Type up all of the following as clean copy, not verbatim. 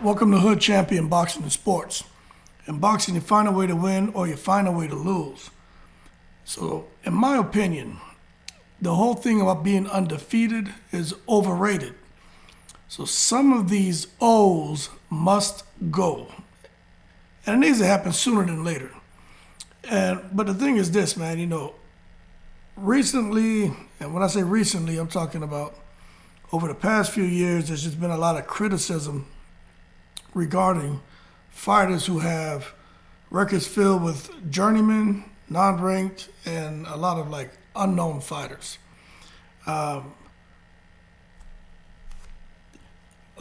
Welcome to Hood Champion Boxing and Sports. In boxing, you find a way to win or you find a way to lose. So, in my opinion, the whole thing about being undefeated is overrated. So some of these O's must go. And it needs to happen sooner than later. But the thing is this, man, recently, and when I say recently, I'm talking about over the past few years, there's just been a lot of criticism regarding fighters who have records filled with journeymen, non-ranked, and a lot of unknown fighters. A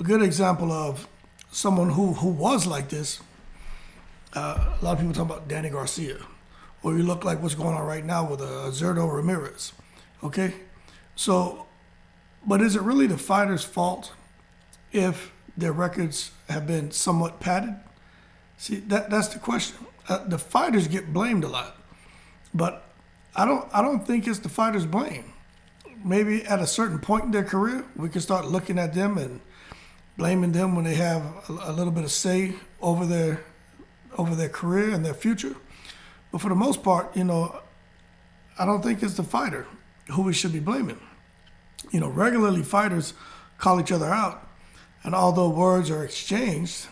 good example of someone who was like this, a lot of people talk about Danny Garcia, or you look like what's going on right now with Zerto Ramirez. Okay? So, but is it really the fighter's fault if their records have been somewhat padded? See, that's the question. The fighters get blamed a lot, but I don't think it's the fighters' blame. Maybe at a certain point in their career, we can start looking at them and blaming them when they have a little bit of say over their career and their future. But for the most part, I don't think it's the fighter who we should be blaming. Regularly fighters call each other out, and although words are exchanged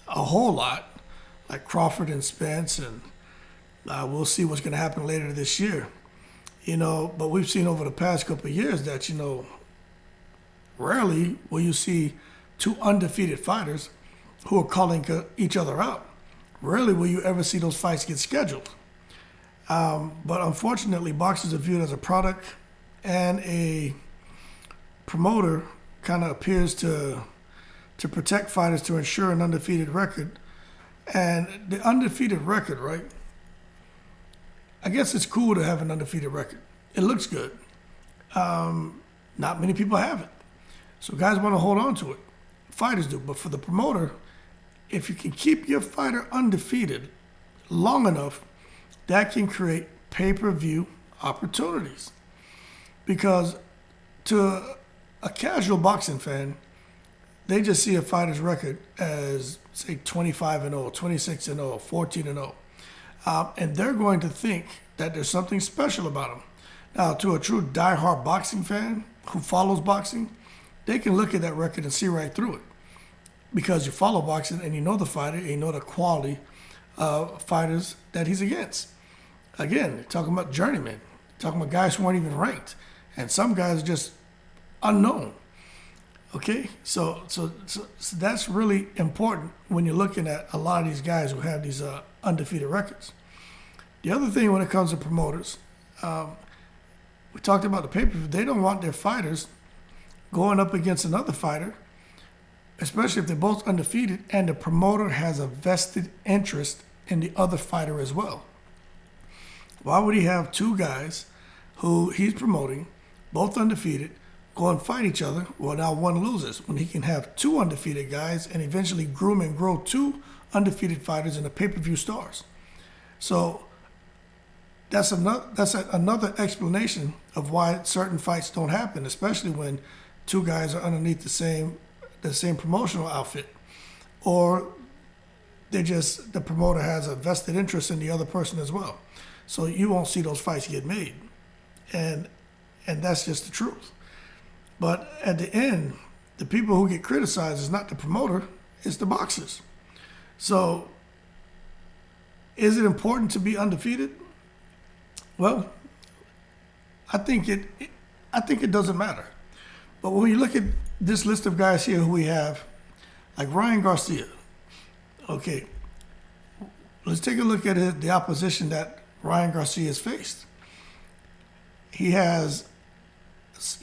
a whole lot, like Crawford and Spence, and we'll see what's going to happen later this year, but we've seen over the past couple of years that, rarely will you see two undefeated fighters who are calling each other out. Rarely will you ever see those fights get scheduled. But unfortunately, boxers are viewed as a product, and a promoter kind of appears to protect fighters to ensure an undefeated record. And the undefeated record, right? I guess it's cool to have an undefeated record. It looks good. Not many people have it. So guys want to hold on to it. Fighters do. But for the promoter, if you can keep your fighter undefeated long enough, that can create pay-per-view opportunities. Because to a casual boxing fan, they just see a fighter's record as, say, 25-0, 26-0, 14-0. And they're going to think that there's something special about them. Now, to a true diehard boxing fan who follows boxing, they can look at that record and see right through it. Because you follow boxing and you know the fighter, and you know the quality of fighters that he's against. Again, talking about journeymen, talking about guys who weren't even ranked. And some guys are just unknown. Okay, so that's really important when you're looking at a lot of these guys who have these undefeated records. The other thing when it comes to promoters, we talked about the pay-per-view. They don't want their fighters going up against another fighter, especially if they're both undefeated and the promoter has a vested interest in the other fighter as well. Why would he have two guys who he's promoting, both undefeated, go and fight each other? Well, now one loses, when he can have two undefeated guys and eventually groom and grow two undefeated fighters into pay-per-view stars. So that's another explanation of why certain fights don't happen, especially when two guys are underneath the same promotional outfit, or the promoter has a vested interest in the other person as well. So you won't see those fights get made, and that's just the truth. But at the end, the people who get criticized is not the promoter, it's the boxers. So is it important to be undefeated? Well, I think it doesn't matter. But when you look at this list of guys here who we have, like Ryan Garcia, okay, let's take a look at the opposition that Ryan Garcia has faced. He has,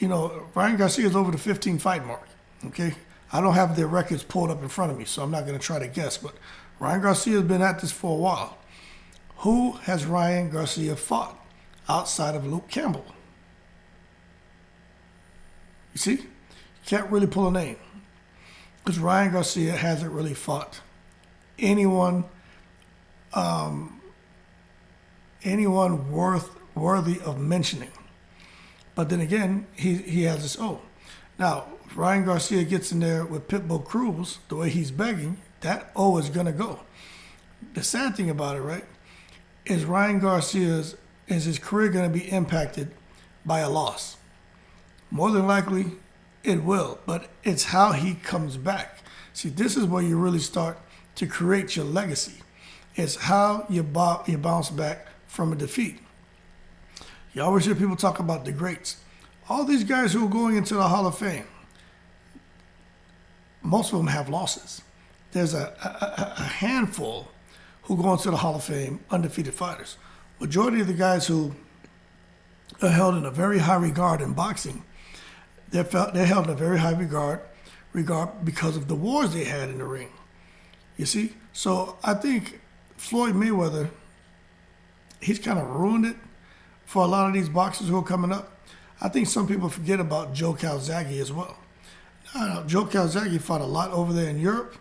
Ryan Garcia is over the 15 fight mark, okay? I don't have their records pulled up in front of me, so I'm not going to try to guess, but Ryan Garcia has been at this for a while. Who has Ryan Garcia fought outside of Luke Campbell? You see? You can't really pull a name because Ryan Garcia hasn't really fought anyone worthy of mentioning. But then again, he has his own. Now, If Ryan Garcia gets in there with Pitbull Cruz, the way he's begging, that O is going to go. The sad thing about it, right, is Ryan Garcia's, is his career going to be impacted by a loss? More than likely, it will, but it's how he comes back. See, this is where you really start to create your legacy. It's how you bounce back from a defeat. You always hear people talk about the greats. All these guys who are going into the Hall of Fame, most of them have losses. There's a handful who go into the Hall of Fame undefeated fighters. Majority of the guys who are held in a very high regard in boxing, they're held in a very high regard because of the wars they had in the ring. You see? So I think Floyd Mayweather, he's kind of ruined it for a lot of these boxers who are coming up. I think some people forget about Joe Calzaghe as well. Joe Calzaghe fought a lot over there in Europe,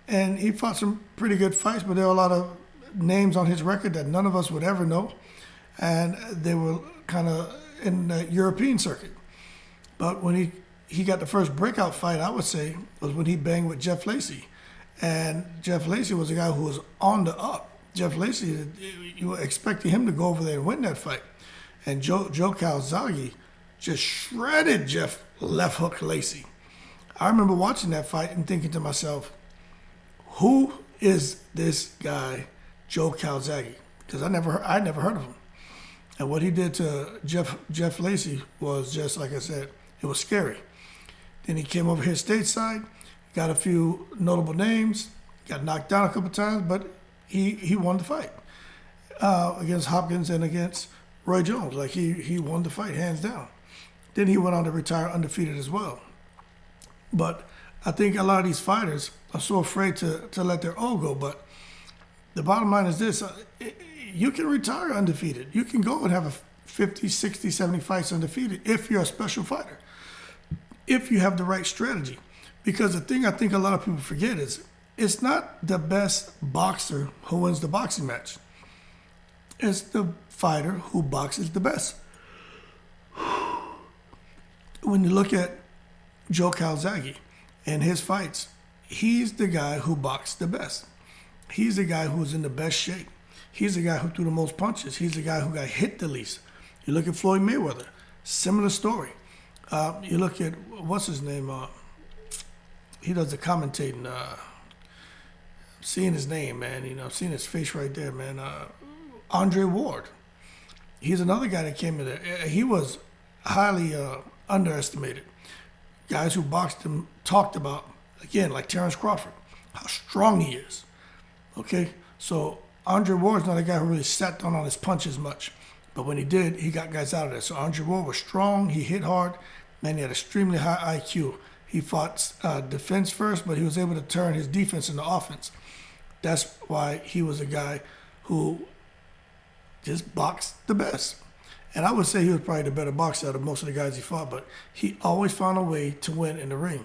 and he fought some pretty good fights, but there were a lot of names on his record that none of us would ever know, and they were kind of in the European circuit. But when he got the first breakout fight, I would say, was when he banged with Jeff Lacy. And Jeff Lacy was a guy who was on the up. Jeff Lacy, you were expecting him to go over there and win that fight. And Joe Calzaghe just shredded Jeff left hook Lacy. I remember watching that fight and thinking to myself, who is this guy, Joe Calzaghe? Because I'd never heard of him. And what he did to Jeff Lacy was just, like I said, it was scary. Then he came over here stateside, got a few notable names, got knocked down a couple times, but he won the fight against Hopkins and against Roy Jones. Like he won the fight hands down. Then he went on to retire undefeated as well. But I think a lot of these fighters are so afraid to let their O go. But the bottom line is this. You can retire undefeated. You can go and have a 50, 60, 70 fights undefeated if you're a special fighter, if you have the right strategy. Because the thing I think a lot of people forget is it's not the best boxer who wins the boxing match. It's the fighter who boxes the best. When you look at Joe Calzaghe and his fights, he's the guy who boxed the best. He's the guy who was in the best shape. He's the guy who threw the most punches. He's the guy who got hit the least. You look at Floyd Mayweather, similar story. You look at, what's his name? He does the commentating. Seeing his name, man, seeing his face right there, man. Andre Ward. He's another guy that came in there. He was highly underestimated. Guys who boxed him talked about, again, like Terrence Crawford, how strong he is. Okay? So Andre Ward's not a guy who really sat down on his punches much. But when he did, he got guys out of there. So Andre Ward was strong. He hit hard. Man, he had extremely high IQ. He fought defense first, but he was able to turn his defense into offense. That's why he was a guy who just boxed the best. And I would say he was probably the better boxer out of most of the guys he fought, but he always found a way to win in the ring.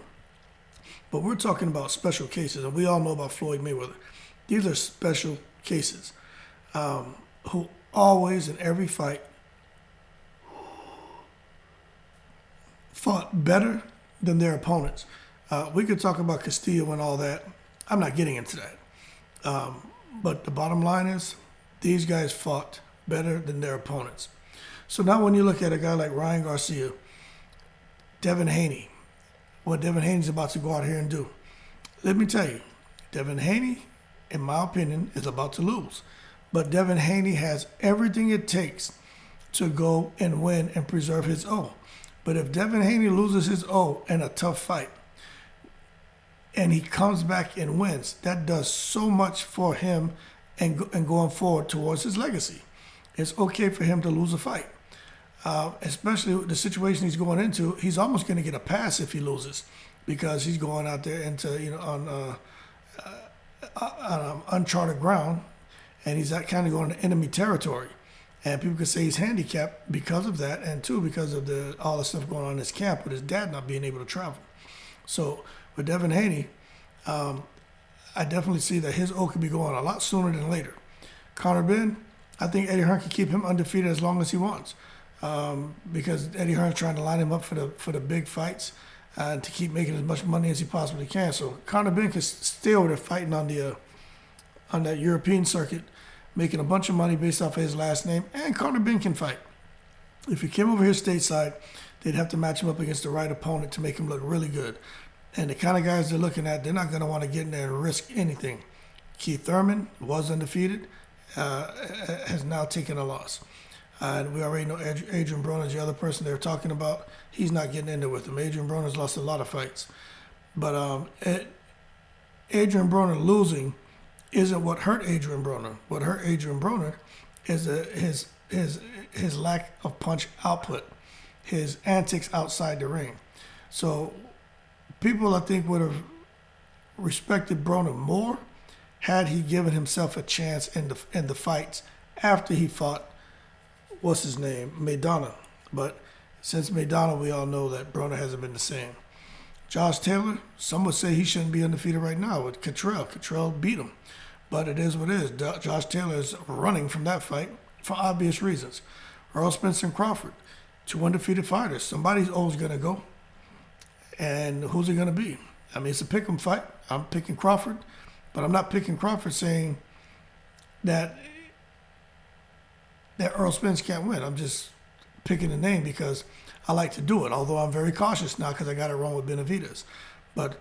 But we're talking about special cases, and we all know about Floyd Mayweather. These are special cases who always, in every fight, fought better than their opponents. We could talk about Castillo and all that. I'm not getting into that. But the bottom line is, these guys fought better than their opponents. So now when you look at a guy like Ryan Garcia, Devin Haney, what Devin Haney's about to go out here and do, let me tell you, Devin Haney, in my opinion, is about to lose. But Devin Haney has everything it takes to go and win and preserve his O. But if Devin Haney loses his O in a tough fight, and he comes back and wins, that does so much for him and going forward towards his legacy. It's okay for him to lose a fight. Especially with the situation he's going into, he's almost going to get a pass if he loses, because he's going out there into on uncharted ground, and he's kind of going to enemy territory. And people could say he's handicapped because of that, and two, because of all the stuff going on in his camp with his dad not being able to travel. So with Devin Haney, I definitely see that his O could be going a lot sooner than later. Conor Ben, I think Eddie Hearn can keep him undefeated as long as he wants. because Eddie Hearn's trying to line him up for the big fights and to keep making as much money as he possibly can. So Conor Benn is still there fighting on that European circuit, making a bunch of money based off of his last name, and Conor Benn can fight. If he came over here stateside, they'd have to match him up against the right opponent to make him look really good. And the kind of guys they're looking at, they're not going to want to get in there and risk anything. Keith Thurman was undefeated, has now taken a loss. And we already know Adrian Broner's the other person they were talking about. He's not getting in there with him. Adrian Broner's lost a lot of fights. But Adrian Broner losing isn't what hurt Adrian Broner. What hurt Adrian Broner is his lack of punch output, his antics outside the ring. So people, I think, would have respected Broner more had he given himself a chance in the fights after he fought, what's his name, Maidana. But since Maidana, we all know that Broner hasn't been the same. Josh Taylor, some would say he shouldn't be undefeated right now with Cottrell. Cottrell beat him. But it is what it is. Josh Taylor is running from that fight for obvious reasons. Earl Spence and Crawford, 2 undefeated fighters. Somebody's always going to go. And who's it going to be? I mean, it's a pick'em fight. I'm picking Crawford. But I'm not picking Crawford saying that Earl Spence can't win. I'm just picking a name because I like to do it, although I'm very cautious now because I got it wrong with Benavidez. But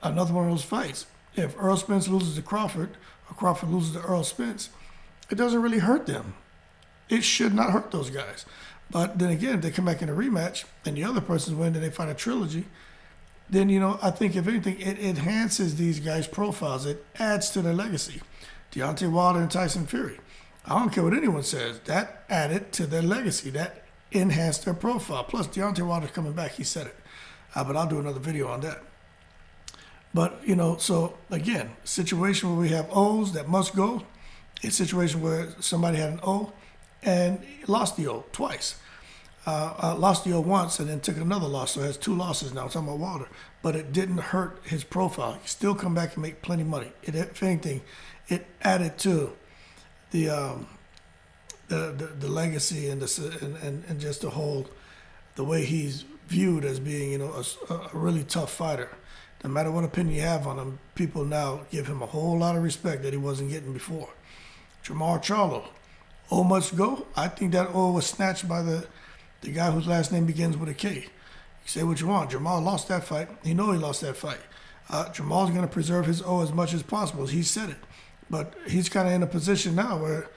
another one of those fights, if Earl Spence loses to Crawford or Crawford loses to Earl Spence, it doesn't really hurt them. It should not hurt those guys. But then again, if they come back in a rematch and the other person's win and they fight a trilogy, then, I think if anything, it enhances these guys' profiles. It adds to their legacy. Deontay Wilder and Tyson Fury. I don't care what anyone says. That added to their legacy. That enhanced their profile. Plus, Deontay Wilder's coming back. He said it. But I'll do another video on that. But, so again, situation where we have O's that must go. A situation where somebody had an O and lost the O twice. Lost the O once and then took another loss, so has 2 losses now. I'm talking about Wilder. But it didn't hurt his profile. He still come back and make plenty of money. If anything, it added to the legacy and just the way he's viewed as being a really tough fighter. No matter what opinion you have on him, people now give him a whole lot of respect that he wasn't getting before. Jamar Charlo, O must go. I think that O was snatched by the guy whose last name begins with a K. You say what you want. Jamal lost that fight. You know he lost that fight. Jamal's going to preserve his O as much as possible. He said it. But he's kind of in a position now where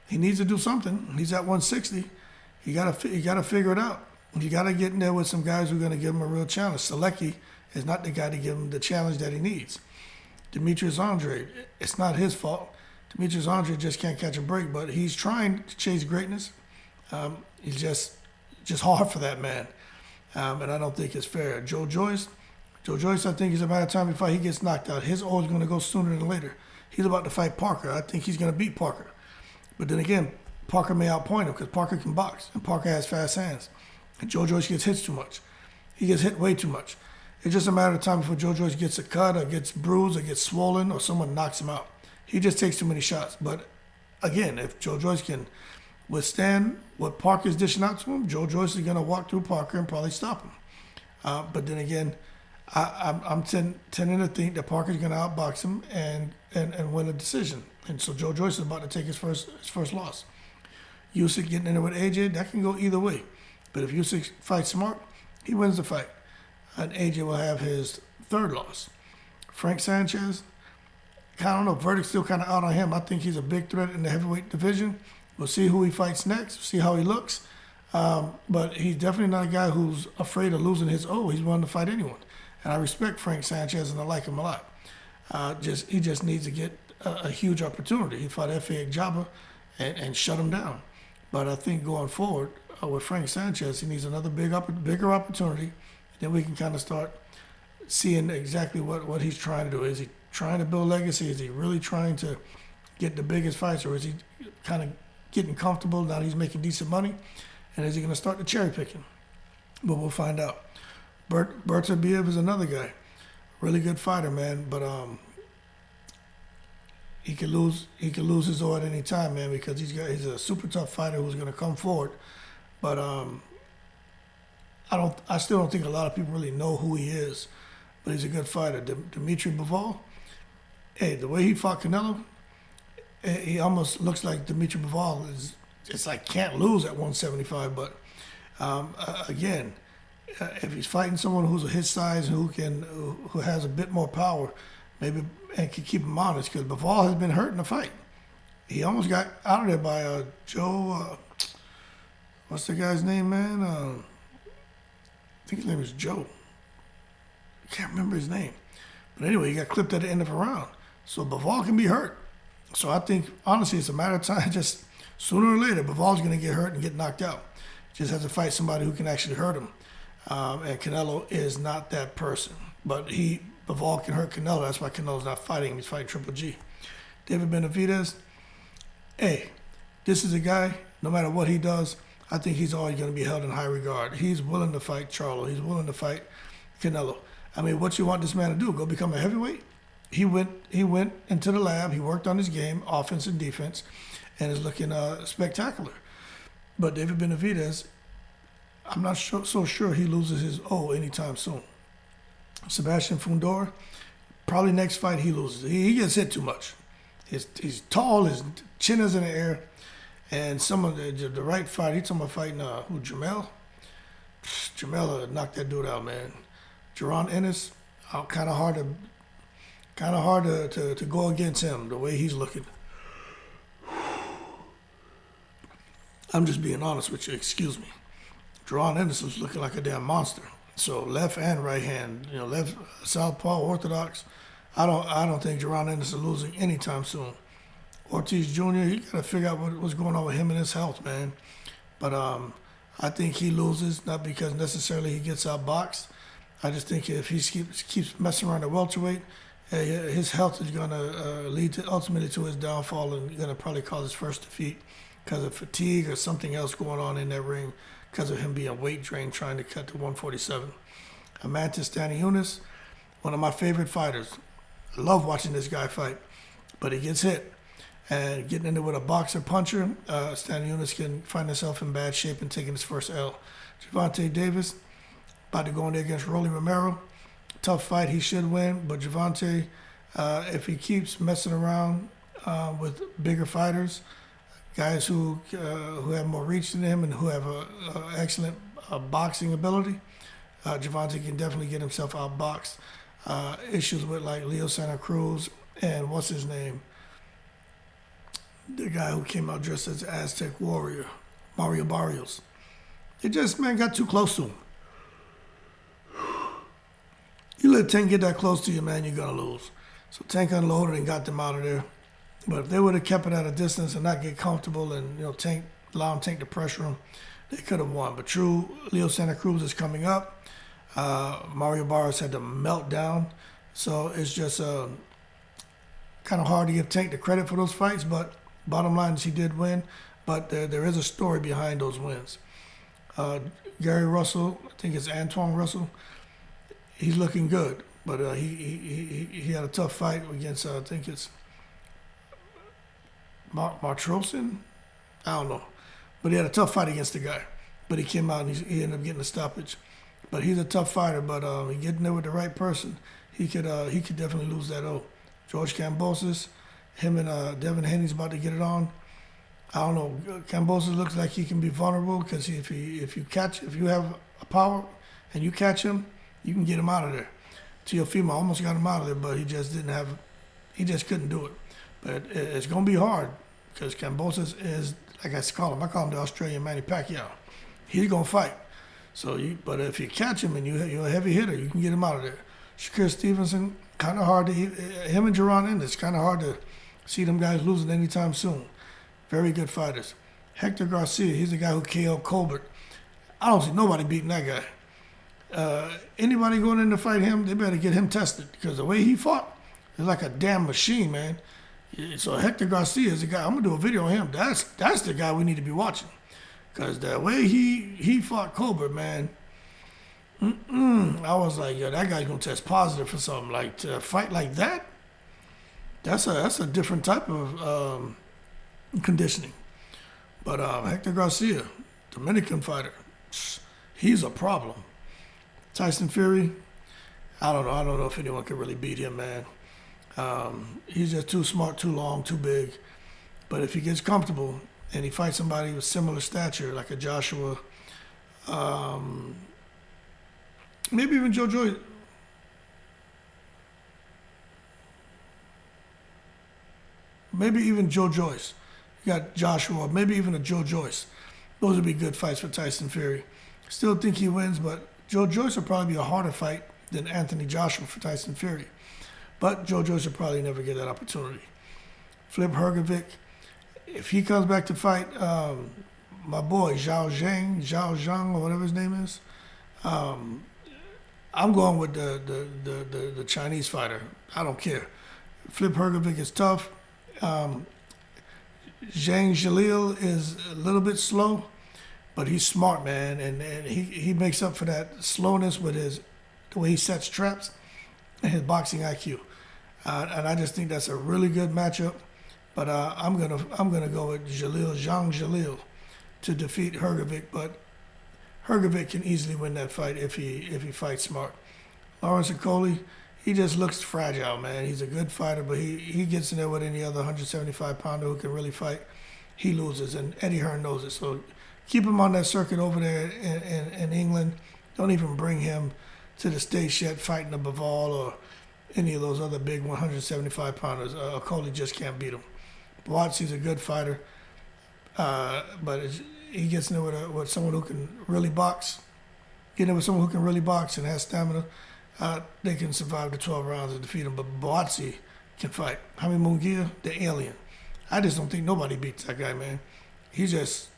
he needs to do something. He's at 160. You got to figure it out. You got to get in there with some guys who are going to give him a real challenge. Selecki is not the guy to give him the challenge that he needs. Demetrius Andre, it's not his fault. Demetrius Andre just can't catch a break, but he's trying to chase greatness. He's just hard for that man. And I don't think it's fair. Joe Joyce, I think it's a matter of time before he gets knocked out. His O is going to go sooner than later. He's about to fight Parker. I think he's going to beat Parker. But then again, Parker may outpoint him because Parker can box, and Parker has fast hands. And Joe Joyce gets hit too much. He gets hit way too much. It's just a matter of time before Joe Joyce gets a cut or gets bruised or gets swollen or someone knocks him out. He just takes too many shots. But again, if Joe Joyce can withstand what Parker's dishing out to him, Joe Joyce is going to walk through Parker and probably stop him. But then again, I'm tending to think that Parker's going to outbox him and win a decision. And so Joe Joyce is about to take his first loss. Usyk getting in there with AJ, that can go either way. But if Usyk fights smart, he wins the fight. And AJ will have his 3rd loss. Frank Sanchez, I don't know, verdict's still kind of out on him. I think he's a big threat in the heavyweight division. We'll see who he fights next, see how he looks. But he's definitely not a guy who's afraid of losing his O. He's willing to fight anyone. And I respect Frank Sanchez and I like him a lot. He just needs to get a huge opportunity. He fought F.A. Jabba and shut him down. But I think going forward with Frank Sanchez, he needs another bigger opportunity. Then we can kind of start seeing exactly what he's trying to do. Is he trying to build legacy? Is he really trying to get the biggest fights? Or is he kind of getting comfortable now that he's making decent money? And is he going to start the cherry picking? But we'll find out. Berta Biev is another guy. Really good fighter, man. But he could lose his O at any time, man, because he's a super tough fighter who's going to come forward. But I still don't think a lot of people really know who he is. But he's a good fighter. Dimitri Bivol, hey, the way he fought Canelo, he almost looks like Dimitri Bivol is just like can't lose at 175. But again, if he's fighting someone who's his size, who has a bit more power, maybe and can keep him honest, because Bivol has been hurt in the fight. He almost got out of there by Joe. What's the guy's name, man? I think his name is Joe. I can't remember his name. But anyway, he got clipped at the end of a round. So Bivol can be hurt. So I think, honestly, it's a matter of time. Just sooner or later, Bivol's going to get hurt and get knocked out. Just has to fight somebody who can actually hurt him. And Canelo is not that person. But Bivol can hurt Canelo. That's why Canelo's not fighting him. He's fighting Triple G. David Benavidez, hey, this is a guy, no matter what he does, I think he's always going to be held in high regard. He's willing to fight Charlo. He's willing to fight Canelo. I mean, what you want this man to do? Go become a heavyweight? He went into the lab. He worked on his game, offense and defense, and is looking spectacular. But David Benavidez, I'm not so sure he loses his O anytime soon. Sebastian Fundora, probably next fight he loses. He gets hit too much. He's tall, his chin is in the air, and some of the right fight, he's talking about fighting Jamel? Jamel knocked that dude out, man. Jaron Ennis, kind of hard to go against him the way he's looking. I'm just being honest with you. Excuse me. Jaron Ennis was looking like a damn monster. So left and right hand, left southpaw orthodox. I don't think Jaron Ennis is losing anytime soon. Ortiz Jr., you got to figure out what's going on with him and his health, man. But I think he loses, not because necessarily he gets outboxed. I just think if he keeps messing around at welterweight, his health is going to lead ultimately to his downfall and going to probably cause his first defeat because of fatigue or something else going on in that ring because of him being weight drained trying to cut to 147. Amantis Stanionis, one of my favorite fighters. I love watching this guy fight, but he gets hit. And getting into it with a boxer puncher, Stanionis can find himself in bad shape and taking his first L. Gervonta Davis, about to go in there against Rolly Romero. Tough fight, he should win, but Gervonta, if he keeps messing around with bigger fighters, guys who have more reach than him and who have excellent boxing ability, Gervonta can definitely get himself outboxed. Issues with like Leo Santa Cruz and what's his name? The guy who came out dressed as an Aztec warrior, Mario Barrios. It just, man, got too close to him. You let Tank get that close to you, man, you're going to lose. So Tank unloaded and got them out of there. But if they would have kept it at a distance and not get comfortable and, Tank, allow Tank to pressure him, they could have won. But true, Leo Santa Cruz is coming up. Mario Barrios had to melt down. So it's just kind of hard to give Tank the credit for those fights, but bottom line is he did win, but there is a story behind those wins. Gary Russell, I think it's Antoine Russell, he's looking good, but he had a tough fight against, I think it's Martrosin? I don't know. But he had a tough fight against the guy. But he came out and he ended up getting a stoppage. But he's a tough fighter, but he getting there with the right person, he could definitely lose that O. George Kambosos, him and Devin Haney's about to get it on. I don't know. Kambosos looks like he can be vulnerable because if you have a power and you catch him, you can get him out of there. Teofimo almost got him out of there, but he just couldn't do it. But it's going to be hard because Kambosos is, like I call him the Australian Manny Pacquiao. He's going to fight. But if you catch him and you're a heavy hitter, you can get him out of there. Shakur Stevenson, kind of hard to, him and Jaron Ennis, kind of hard to see them guys losing anytime soon. Very good fighters. Hector Garcia, he's the guy who KO'd Colbert. I don't see nobody beating that guy. Anybody going in to fight him, they better get him tested because the way he fought is like a damn machine, man. So Hector Garcia is the guy. I'm gonna do a video on him. That's the guy we need to be watching because the way he fought Colbert, man. I was like, yo, that guy's gonna test positive for something. Like to fight like that, that's a different type of conditioning. But Hector Garcia, Dominican fighter, he's a problem. Tyson Fury, I don't know. I don't know if anyone can really beat him, man. He's just too smart, too long, too big. But if he gets comfortable and he fights somebody with similar stature, like a Joshua, maybe even Joe Joyce. Maybe even Joe Joyce. You got Joshua, maybe even a Joe Joyce. Those would be good fights for Tyson Fury. Still think he wins, but Joe Joyce would probably be a harder fight than Anthony Joshua for Tyson Fury. But Joe Joyce would probably never get that opportunity. Flip Hrgovic, if he comes back to fight my boy Zhao Zhang, or whatever his name is, I'm going with the Chinese fighter. I don't care. Flip Hrgovic is tough. Zhang Jalil is a little bit slow, but he's smart, man, and he makes up for that slowness with the way he sets traps and his boxing IQ. And I just think that's a really good matchup. But I'm gonna go with Zhang Jalil to defeat Hrgovic. But Hrgovic can easily win that fight if he fights smart. Lawrence Okolie, he just looks fragile, man. He's a good fighter, but he gets in there with any other 175-pounder who can really fight. He loses, and Eddie Hearn knows it. So keep him on that circuit over there in England. Don't even bring him to the States yet fighting a Bivol or any of those other big 175-pounders. Okolie just can't beat him. Boatsie's a good fighter, but he gets in there with someone who can really box. Get in with someone who can really box and has stamina. They can survive the 12 rounds and defeat him. But Boatsie can fight. Jaime Munguia, the alien. I just don't think nobody beats that guy, man. He's just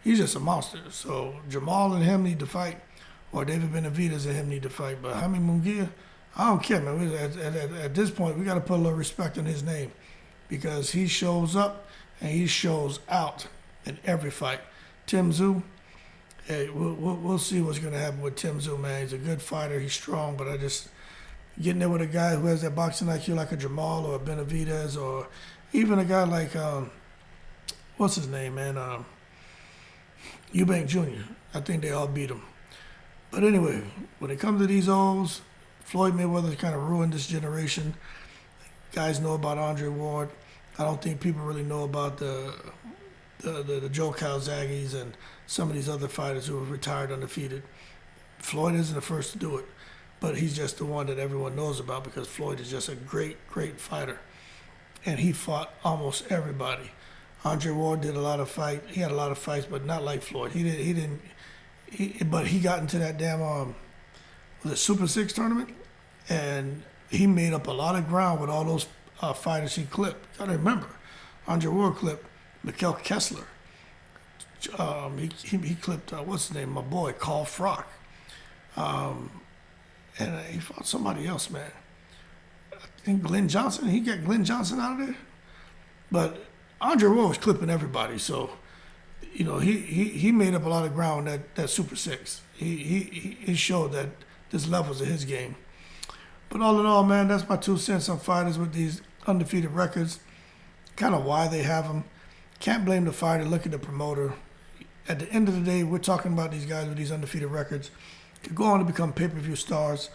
a monster. So Jamal and him need to fight, or David Benavidez and him need to fight. But Jaime Munguia, I don't care, man. At this point, we got to put a little respect on his name, because he shows up and he shows out in every fight. Tim Tszyu, hey, we'll see what's going to happen with Tim Tszyu, man. He's a good fighter. He's strong, but I just getting there with a guy who has that boxing IQ like a Jamal or a Benavidez, or even a guy like, what's his name, man? Eubank Jr. I think they all beat him. But anyway, when it comes to these O's, Floyd Mayweather kind of ruined this generation. Guys know about Andre Ward. I don't think people really know about the Joe Calzaghes and some of these other fighters who have retired undefeated. Floyd isn't the first to do it, but he's just the one that everyone knows about because Floyd is just a great, great fighter. And he fought almost everybody. Andre Ward did a lot of fight. He had a lot of fights, but not like Floyd. But he got into that damn was it Super 6 tournament, and he made up a lot of ground with all those fighters he clipped. You gotta remember, Andre Ward clipped Mikkel Kessler. He clipped what's his name, my boy Carl Frock, and he fought somebody else, man. I think Glenn Johnson. He got Glenn Johnson out of there, but Andre Ward was clipping everybody. So, you know, he made up a lot of ground that Super 6. He showed that there's levels of his game. But all in all, man, that's my 2 cents on fighters with these undefeated records. Kind of why they have them. Can't blame the fighter. Look at the promoter. At the end of the day, we're talking about these guys with these undefeated records. Could go on to become pay-per-view stars.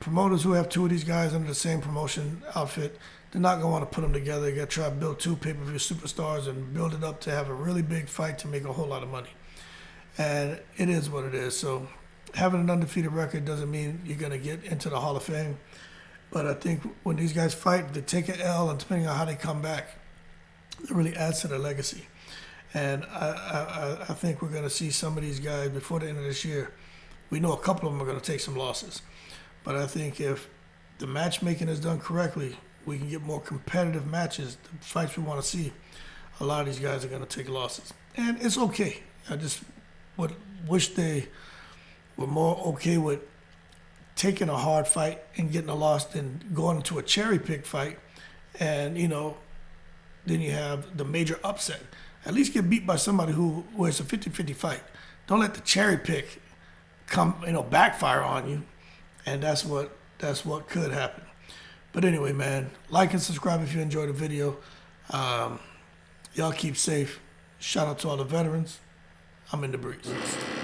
Promoters who have 2 of these guys under the same promotion outfit, they're not going to want to put them together. They got to try to build 2 pay-per-view superstars and build it up to have a really big fight to make a whole lot of money. And it is what it is. So having an undefeated record doesn't mean you're going to get into the Hall of Fame. But I think when these guys fight, they take an L, and depending on how they come back, it really adds to their legacy. And I think we're going to see some of these guys before the end of this year. We know a couple of them are going to take some losses. But I think if the matchmaking is done correctly, we can get more competitive matches, the fights we want to see. A lot of these guys are going to take losses. And it's okay. I just would wish they were more okay with taking a hard fight and getting a loss than going into a cherry pick fight. And, you know, then you have the major upset. At least get beat by somebody who it's a 50-50 fight. Don't let the cherry pick come, backfire on you. And that's what could happen. But anyway, man, like and subscribe if you enjoyed the video. Y'all keep safe. Shout out to all the veterans. I'm in the breeze.